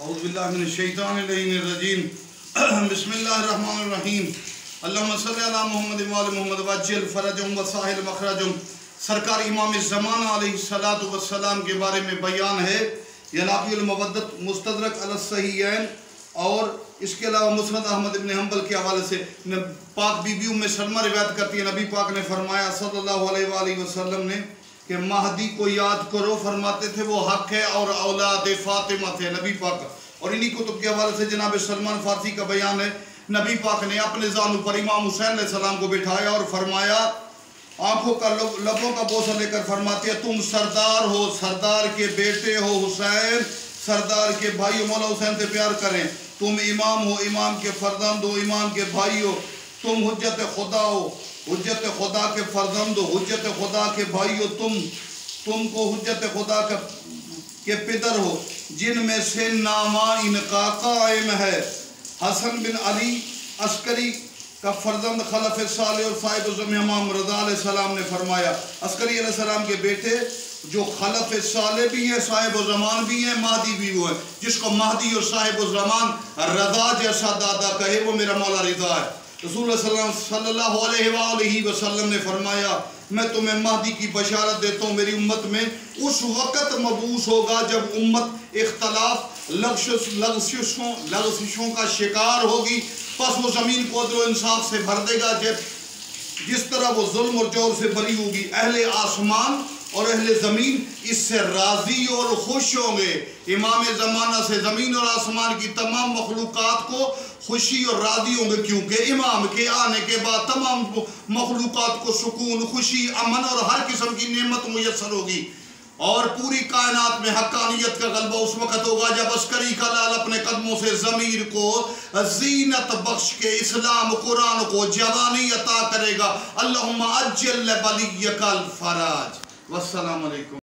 اعوذ باللہ من الشیطان الرجیم بسم اللہ الرحمن الرحیم اللہم صلی علی محمد وآل محمد وعجل فرجہم وساہل مخرجہم۔ سرکار امام زمانہ علیہ السلام کے بارے میں بیان ہے ینابی المودت مستدرک علی الصحیحین، اور اس کے علاوہ مسند احمد بن حنبل کے حوالے سے پاک بی بی ام سلمہ روایت کرتی ہے، نبی پاک نے فرمایا صلی اللہ علیہ وآلہ وسلم نے کہ مہدی کو یاد کرو، فرماتے تھے وہ حق ہے اور اولاد فاطمہ تھے نبی پاک۔ اور انہی کتب کے حوالے سے جناب سلمان فارسی کا بیان ہے، نبی پاک نے اپنے زانو پر امام حسین علیہ السلام کو بٹھایا اور فرمایا، آنکھوں کا لبوں کا بوسہ لے کر فرماتے ہیں تم سردار ہو، سردار کے بیٹے ہو حسین، سردار کے بھائی مولا حسین سے پیار کریں، تم امام ہو، امام کے فرزند ہو، امام کے بھائی ہو، تم حجت خدا ہو، حجت خدا کے فرزند ہو، حجت خدا کے بھائی ہو، تم کو حجت خدا کے پدر ہو، جن میں سے نامہ ان کا قائم ہے۔ حسن بن علی عسکری کا فرزند خلف صالح اور صاحب الزم امام رضا علیہ السلام نے فرمایا، عسکری علیہ السلام کے بیٹے جو خلف صالح بھی ہیں، صاحب الزمان بھی ہیں، مہدی بھی وہ ہے، جس کو مہدی اور صاحب الزمان رضا جیسا دادا کہے وہ میرا مولا رضا ہے۔ رسول اللہ صلی اللہ علیہ وآلہ وسلم نے فرمایا، میں تمہیں مہدی کی بشارت دیتا ہوں، میری امت میں اس وقت مبعوث ہوگا جب امت اختلاف لغزشوں کا شکار ہوگی، پس وہ زمین کو عدل و انصاف سے بھر دے گا جس طرح وہ ظلم اور جور سے بری ہوگی۔ اہل آسمان اور اہل زمین اس سے راضی اور خوش ہوں گے۔ امام زمانہ سے زمین اور آسمان کی تمام مخلوقات کو خوشی اور راضی ہوں گے، کیونکہ امام کے آنے کے بعد تمام مخلوقات کو سکون، خوشی، امن اور ہر قسم کی نعمت میسر ہوگی، اور پوری کائنات میں حقانیت کا غلبہ اس وقت ہوگا جب عسکری کا لال اپنے قدموں سے ضمیر کو زینت بخش کے اسلام قرآن کو جوانی عطا کرے گا۔ اللہم عجل بلیک الفرج۔ والسلام علیکم۔